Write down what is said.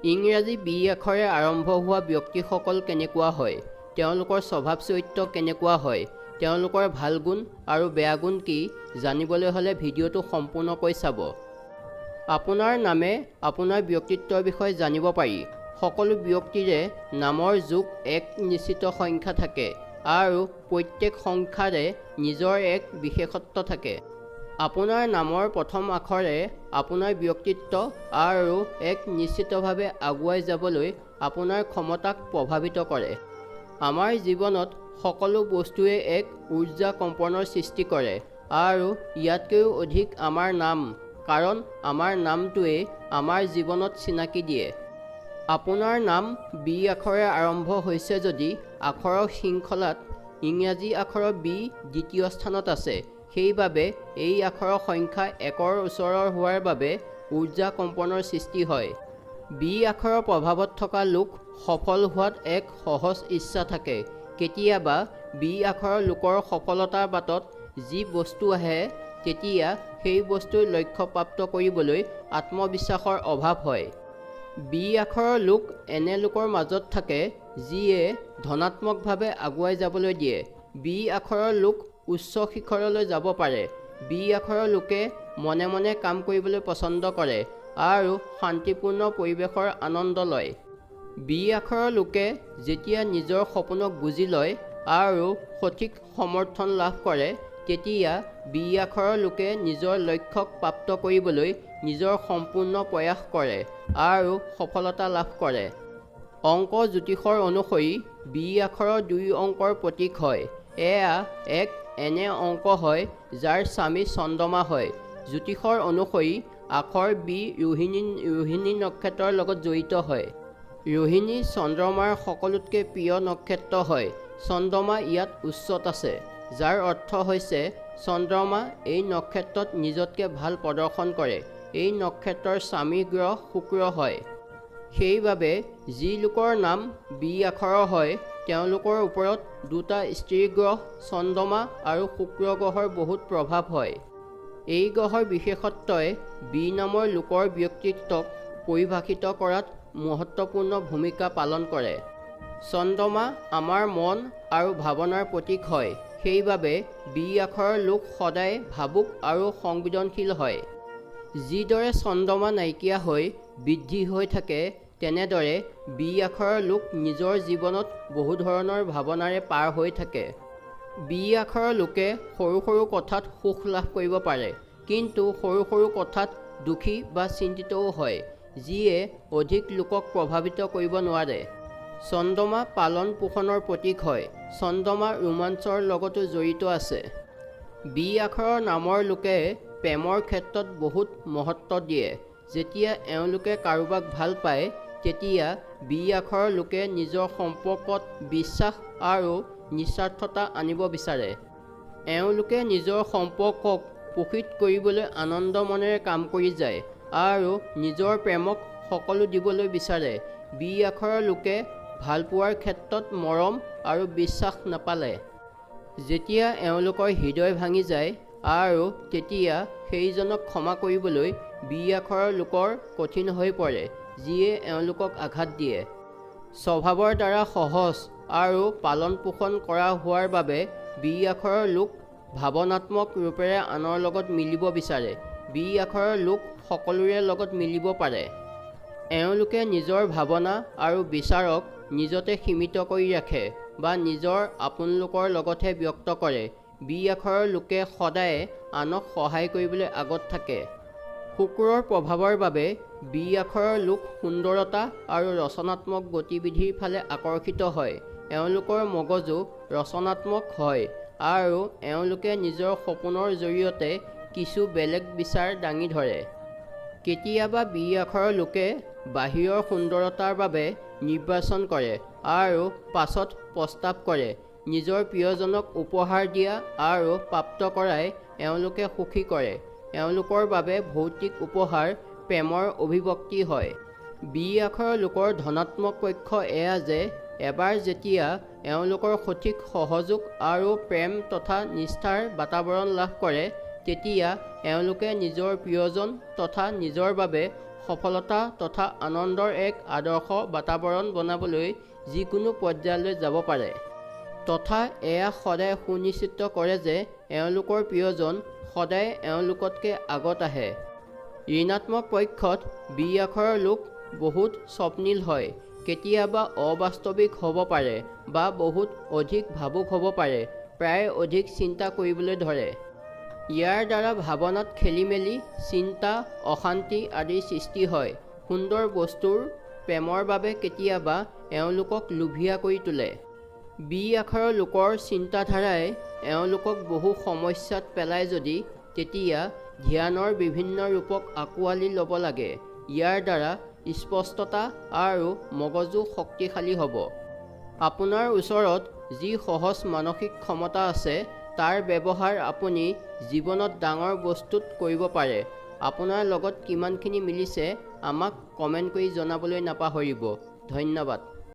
ইংৰাজী বি আখৰে আৰম্ভ হোৱা ব্যক্তিসকল কেনেকুৱা হয়, তেওঁলোকৰ স্বভাৱ চৰিত্ৰ কেনেকুৱা হয়, তেওঁলোকৰ ভাল গুণ আৰু বেয়া গুণ কি জানিবলৈ হ'লে ভিডিঅ'টো সম্পূৰ্ণকৈ চাব। আপোনাৰ নামে আপোনাৰ ব্যক্তিত্বৰ বিষয়ে জানিব পাৰি। সকলো ব্যক্তিৰে নামৰ যোগ এক নিশ্চিত সংখ্যা থাকে আৰু প্ৰত্যেক সংখ্যাৰে নিজৰ এক বিশেষত্ব থাকে। আপোনাৰ নামৰ প্ৰথম আখৰে আপোনাৰ ব্যক্তিত্ব আৰু এক নিশ্চিতভাৱে আগুৱাই যাবলৈ আপোনাৰ ক্ষমতাক প্ৰভাৱিত কৰে। আমাৰ জীৱনত সকলো বস্তুৱে এক ঊৰ্জা কম্পনৰ সৃষ্টি কৰে আৰু ইয়াতকৈও অধিক আমাৰ নাম, কাৰণ আমাৰ নামটোৱে আমাৰ জীৱনত চিনাকি দিয়ে। আপোনাৰ নাম বি আখৰে আৰম্ভ হৈছে যদি আখৰৰ শৃংখলাত ইংৰাজী আখৰৰ বি দ্বিতীয় স্থানত আছে, সেইবাবে এই আখৰৰ সংখ্যা একৰ ওচৰৰ হোৱাৰ বাবে ঊৰ্জা কম্পনৰ সৃষ্টি হয়। বি আখৰৰ প্ৰভাৱত থকা লোক সফল হোৱাত এক সহজ ইচ্ছা থাকে। কেতিয়াবা বি আখৰৰ লোকৰ সফলতাৰ বাটত যি বস্তু আহে, তেতিয়া সেই বস্তুৰ লক্ষ্য প্ৰাপ্ত কৰিবলৈ আত্মবিশ্বাসৰ অভাৱ হয়। বি আখৰৰ লোক এনে লোকৰ মাজত থাকে যিয়ে ধনাত্মকভাৱে আগুৱাই যাবলৈ দিয়ে। বি আখৰৰ লোক উচ্চ শিখৰলৈ যাব পাৰে। বি আখৰৰ লোকে মনে মনে কাম কৰিবলৈ পছন্দ কৰে আৰু শান্তিপূৰ্ণ পৰিৱেশৰ আনন্দ লয়। বি আখৰৰ লোকে যেতিয়া নিজৰ সপোনক বুজি লয় আৰু সঠিক সমৰ্থন লাভ কৰে, তেতিয়া বি আখৰৰ লোকে নিজৰ লক্ষ্যক প্ৰাপ্ত কৰিবলৈ নিজৰ সম্পূৰ্ণ প্ৰয়াস কৰে আৰু সফলতা লাভ কৰে। অংক জ্যোতিষৰ অনুসৰি বি আখৰৰ 2 অংকৰ প্ৰতীক হয়। এয়া এক এনে অংক হয় যাৰ স্বামী চন্দ্ৰমা হয়। জ্যোতিষৰ অনুসৰি আখৰ বি ৰোহিণী নক্ষত্ৰৰ লগত জড়িত হয়। ৰোহিণী চন্দ্ৰমাৰ সকলোতকৈ প্ৰিয় নক্ষত্ৰ হয়। চন্দ্ৰমা ইয়াত উচ্চত আছে, যাৰ অৰ্থ হৈছে চন্দ্ৰমা এই নক্ষত্ৰত নিজতকৈ ভাল প্ৰদৰ্শন কৰে। এই নক্ষত্ৰৰ স্বামী গ্ৰহ শুক্ৰ হয়। সেইবাবে যি লোকৰ নাম বি আখৰৰ হয়, তেওঁলোকৰ ওপৰত দুটা স্ত্ৰী গ্ৰহ চন্দ্ৰমা আৰু শুক্ৰ গ্ৰহৰ বহুত প্ৰভাৱ হয়। এই গ্ৰহৰ বিশেষত্বই বি নামৰ লোকৰ ব্যক্তিত্বক পৰিভাষিত কৰাত মহত্বপূৰ্ণ ভূমিকা পালন কৰে। চন্দ্ৰমা আমাৰ মন আৰু ভাৱনাৰ প্ৰতীক হয়। সেইবাবে বি আখৰৰ লোক সদায় ভাবুক আৰু সংবেদনশীল হয়। যিদৰে চন্দ্ৰমা নাইকিয়া হৈ বৃদ্ধি হৈ থাকে, তেনেদৰে বি আখৰৰ লোক নিজৰ জীৱনত বহু ধৰণৰ ভাৱনাৰে পাৰ হৈ থাকে। বি আখৰৰ লোকে সৰু সৰু কথাত সুখ লাভ কৰিব পাৰে, কিন্তু সৰু সৰু কথাত দুখী বা চিন্তিতও হয়, যিয়ে অধিক লোকক প্ৰভাৱিত কৰিব নোৱাৰে। চন্দ্ৰমা পালন পোষণৰ প্ৰতীক হয়। চন্দ্ৰমা ৰোমাঞ্চৰ লগতো জড়িত আছে। বি আখৰৰ নামৰ লোকে প্ৰেমৰ ক্ষেত্ৰত বহুত মহত্ব দিয়ে। যেতিয়া এওঁলোকে কাৰোবাক ভাল পায়, তেতিয়া বি আখৰৰ লোকে নিজৰ সম্পৰ্কত বিশ্বাস আৰু নিস্বাৰ্থতা আনিব বিচাৰে। এওঁলোকে নিজৰ সম্পৰ্কক প্ৰকৃত কৰিবলৈ আনন্দ মনেৰে কাম কৰি যায় আৰু নিজৰ প্ৰেমক সকলো দিবলৈ বিচাৰে। বি আখৰৰ লোকে ভালপোৱাৰ ক্ষেত্ৰত মৰম আৰু বিশ্বাস নাপালে, যেতিয়া এওঁলোকৰ হৃদয় ভাঙি যায় আৰু তেতিয়া সেইজনক ক্ষমা কৰিবলৈ বি আখৰৰ লোকৰ কঠিন হৈ পৰে, যিয়ে এওঁলোকক আঘাত দিয়ে। স্বভাৱৰ দ্বাৰা সহজ আৰু পালন পোষণ কৰা হোৱাৰ বাবে বি আখৰৰ লোক ভাৱনাত্মক ৰূপেৰে আনৰ লগত মিলিব বিচাৰে। বি আখৰৰ লোক সকলোৰে লগত মিলিব পাৰে। এওঁলোকে নিজৰ ভাৱনা আৰু বিচাৰক নিজতে সীমিত কৰি ৰাখে বা নিজৰ আপোন লোকৰ লগতহে ব্যক্ত কৰে। বি আখৰৰ লোকে সদায় আনক সহায় কৰিবলৈ আগত থাকে। শুক্ৰৰ প্ৰভাৱৰ বাবে বি আখৰৰ লোক সুন্দৰতা আৰু ৰচনাত্মক গতিবিধিৰ ফালে আকৰ্ষিত হয়। এওঁলোকৰ মগজু ৰচনাত্মক হয় আৰু এওঁলোকে নিজৰ সপোনৰ জৰিয়তে কিছু বেলেগ বিচাৰ দাঙি ধৰে। কেতিয়াবা বি আখৰৰ লোকে বাহিৰৰ সুন্দৰতাৰ বাবে নিৰ্বাচন কৰে আৰু পাছত প্ৰস্তাৱ কৰে। নিজৰ প্ৰিয়জনক উপহাৰ দিয়া আৰু প্ৰাপ্ত কৰাই এওঁলোকে সুখী কৰে। এওঁলোকৰ বাবে ভৌতিক উপহাৰ প্ৰেমৰ অভিব্যক্তি হয়। বি আখৰৰ লোকৰ ধনাত্মক পক্ষ এয়া যে এবাৰ যেতিয়া এওঁলোকৰ সঠিক সহযোগ আৰু প্ৰেম তথা নিষ্ঠাৰ বাতাৱৰণ লাভ কৰে, তেতিয়া এওঁলোকে নিজৰ প্ৰিয়জন তথা নিজৰ বাবে সফলতা তথা আনন্দৰ এক আদৰ্শ বাতাবৰণ বনাবলৈ যিকোনো পৰ্যায়লৈ যাব পাৰে তথা এয়া সদায় সুনিশ্চিত কৰে যে এওঁলোকৰ প্ৰিয়জন সদায় এওঁলোকতকৈ আগত আহে। ঋণাত্মক পক্ষত বি আখৰৰ লোক বহুত স্বপ্নিল হয়, কেতিয়াবা অবাস্তৱিক হ'ব পাৰে বা বহুত অধিক ভাবুক হ'ব পাৰে, প্ৰায় অধিক চিন্তা কৰিবলৈ ধৰে। ইয়াৰ দ্বাৰা ভাৱনাত খেলিমেলি, চিন্তা, অশান্তি আদিৰ সৃষ্টি হয়। সুন্দৰ বস্তুৰ প্ৰেমৰ বাবে কেতিয়াবা এওঁলোকক লোভীয়া কৰি তোলে। বি আখৰৰ লোকৰ চিন্তাধাৰাই এওঁলোকক বহু সমস্যাত পেলায় যদি তেতিয়া ধ্যানৰ বিভিন্ন ৰূপক আঁকোৱালি ল'ব লাগে। ইয়াৰ দ্বাৰা স্পষ্টতা আৰু মগজু শক্তিশালী হ'ব। আপোনাৰ ওচৰত যি সহজ মানসিক ক্ষমতা আছে তাৰ ব্যৱহাৰ আপুনি জীৱনত ডাঙৰ বস্তুত কৰিব পাৰে। আপোনাৰ লগত কিমানখিনি মিলিছে আমাক কমেণ্ট কৰি জনাবলৈ নাপাহৰিব। ধন্যবাদ।